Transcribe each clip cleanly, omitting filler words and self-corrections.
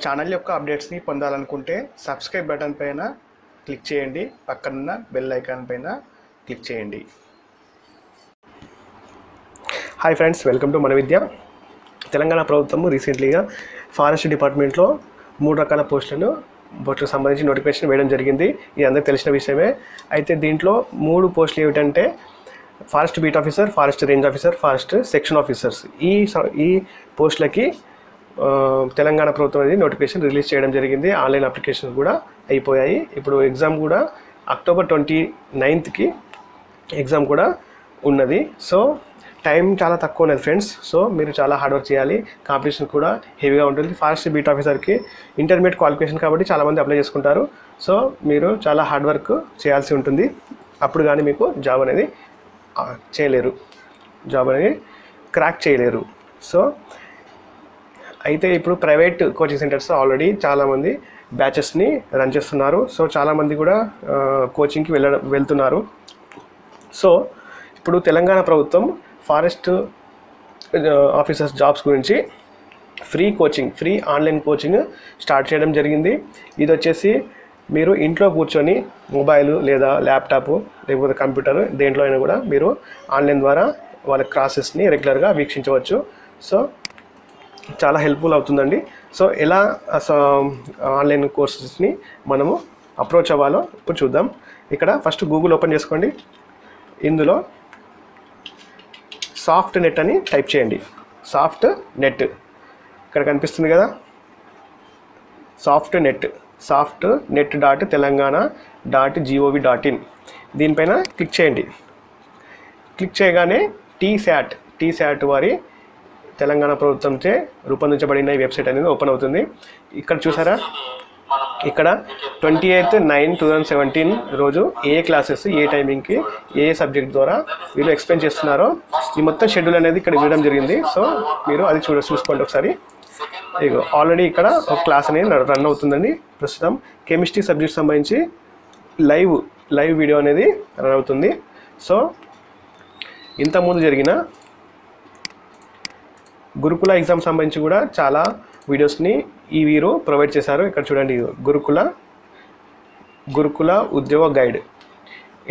Channel యొక్క అప్డేట్స్ని పొందాలనుకుంటే subscribe button పైన క్లిక్ చేయండి, పక్కనున్న బెల్ ఐకాన్ పైన క్లిక్ చేయండి. హాయ్ ఫ్రెండ్స్, వెల్కమ్ టు మన విద్య. తెలంగాణ ప్రభుత్వము రీసెంట్లీగా ఫారెస్ట్ డిపార్ట్మెంట్లో 3 రకాల పోస్టులకు సంబంధించి నోటిఫికేషన్ వేయడం జరిగింది. ఇది అందరికీ తెలిసిన విషయమే. అయితే దీంట్లో 3 పోస్టులు ఏమిటంటే forest beat officer, forest range officer, forest section officers. ఈ పోస్టులకి తెలంగాణ ప్రభుత్వం అనేది నోటిఫికేషన్ రిలీజ్ చేయడం జరిగింది. ఆన్లైన్ అప్లికేషన్స్ కూడా అయిపోయాయి. ఇప్పుడు ఎగ్జామ్ కూడా అక్టోబర్ 29కి ఎగ్జామ్ కూడా ఉన్నది. సో టైం చాలా తక్కువ ఉన్నది ఫ్రెండ్స్. సో మీరు చాలా హార్డ్ వర్క్ చేయాలి. కాంపిటీషన్ కూడా హెవీగా ఉంటుంది. ఫారెస్ట్ బీట్ ఆఫీసర్కి ఇంటర్మీడియట్ క్వాలిఫికేషన్ కాబట్టి చాలామంది అప్లై చేసుకుంటారు. సో మీరు చాలా హార్డ్ వర్క్ చేయాల్సి ఉంటుంది. అప్పుడు కానీ మీకు జాబ్ అనేది క్రాక్ చేయలేరు. సో అయితే ఇప్పుడు ప్రైవేట్ కోచింగ్ సెంటర్స్ ఆల్రెడీ చాలామంది బ్యాచెస్ని రన్ చేస్తున్నారు. సో చాలామంది కూడా కోచింగ్కి వెళ్తున్నారు. సో ఇప్పుడు తెలంగాణ ప్రభుత్వం ఫారెస్ట్ ఆఫీసర్స్ జాబ్స్ గురించి ఫ్రీ ఆన్లైన్ కోచింగ్ స్టార్ట్ చేయడం జరిగింది. ఇది వచ్చేసి మీరు ఇంట్లో కూర్చొని మొబైల్ లేదా ల్యాప్టాప్ లేకపోతే కంప్యూటర్ దేంట్లో అయినా కూడా మీరు ఆన్లైన్ ద్వారా వాళ్ళ క్లాసెస్ని రెగ్యులర్గా వీక్షించవచ్చు. సో చాలా హెల్ప్ఫుల్ అవుతుందండి. సో ఎలా ఆన్లైన్ కోర్సెస్ని మనము అప్రోచ్ అవ్వాలో ఇప్పుడు చూద్దాం. ఇక్కడ ఫస్ట్ గూగుల్ ఓపెన్ చేసుకోండి. ఇందులో సాఫ్ట్ నెట్ అని టైప్ చేయండి. సాఫ్ట్ నెట్ ఇక్కడ కనిపిస్తుంది కదా, సాఫ్ట్ నెట్ .telangaana.gov.in దీనిపైన క్లిక్ చేయండి. క్లిక్ చేయగానే టీశాట్ వారి తెలంగాణ ప్రభుత్వంచే రూపొందించబడిన ఈ వెబ్సైట్ అనేది ఓపెన్ అవుతుంది. ఇక్కడ చూసారా, ఇక్కడ 28/9/2017 రోజు ఏ క్లాసెస్ ఏ టైమింగ్కి ఏ సబ్జెక్ట్ ద్వారా వీళ్ళు ఎక్స్ప్లెయిన్ చేస్తున్నారో ఈ మొత్తం షెడ్యూల్ అనేది ఇక్కడ ఇవ్వడం జరిగింది. సో మీరు అది చూసుకోండి ఒకసారి. ఇగో ఆల్రెడీ ఇక్కడ ఒక క్లాస్ అనేది రన్ అవుతుందండి. ప్రస్తుతం కెమిస్ట్రీ సబ్జెక్ట్ సంబంధించి లైవ్ వీడియో అనేది రన్ అవుతుంది. సో ఇంతకుముందు జరిగిన గురుకుల ఎగ్జామ్ సంబంధించి కూడా చాలా వీడియోస్ని ఈ వీరు ప్రొవైడ్ చేశారు. ఇక్కడ చూడండి, గురుకుల ఉద్యోగ గైడ్,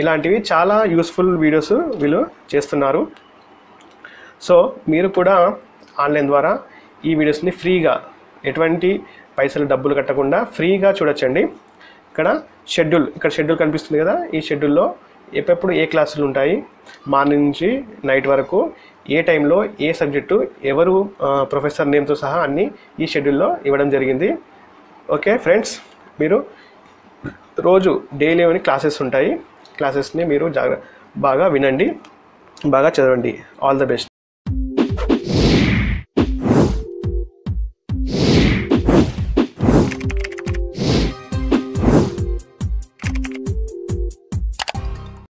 ఇలాంటివి చాలా యూస్ఫుల్ వీడియోస్ వీళ్ళు చేస్తున్నారు. సో మీరు కూడా ఆన్లైన్ ద్వారా ఈ వీడియోస్ని ఫ్రీగా, ఎటువంటి డబ్బులు కట్టకుండా ఫ్రీగా చూడొచ్చండి. ఇక్కడ షెడ్యూల్ కనిపిస్తుంది కదా, ఈ షెడ్యూల్లో ఎప్పుడు ఏ క్లాసులు ఉంటాయి, మార్నింగ్ నుంచి నైట్ వరకు ఏ టైంలో ఏ సబ్జెక్టు, ఎవరు ప్రొఫెసర్ నేమ్తో సహా అన్నీ ఈ షెడ్యూల్లో ఇవ్వడం జరిగింది. ఓకే ఫ్రెండ్స్, మీరు రోజు డైలీ క్లాసెస్ ఉంటాయి. క్లాసెస్ని మీరు బాగా వినండి, బాగా చదవండి. All the best.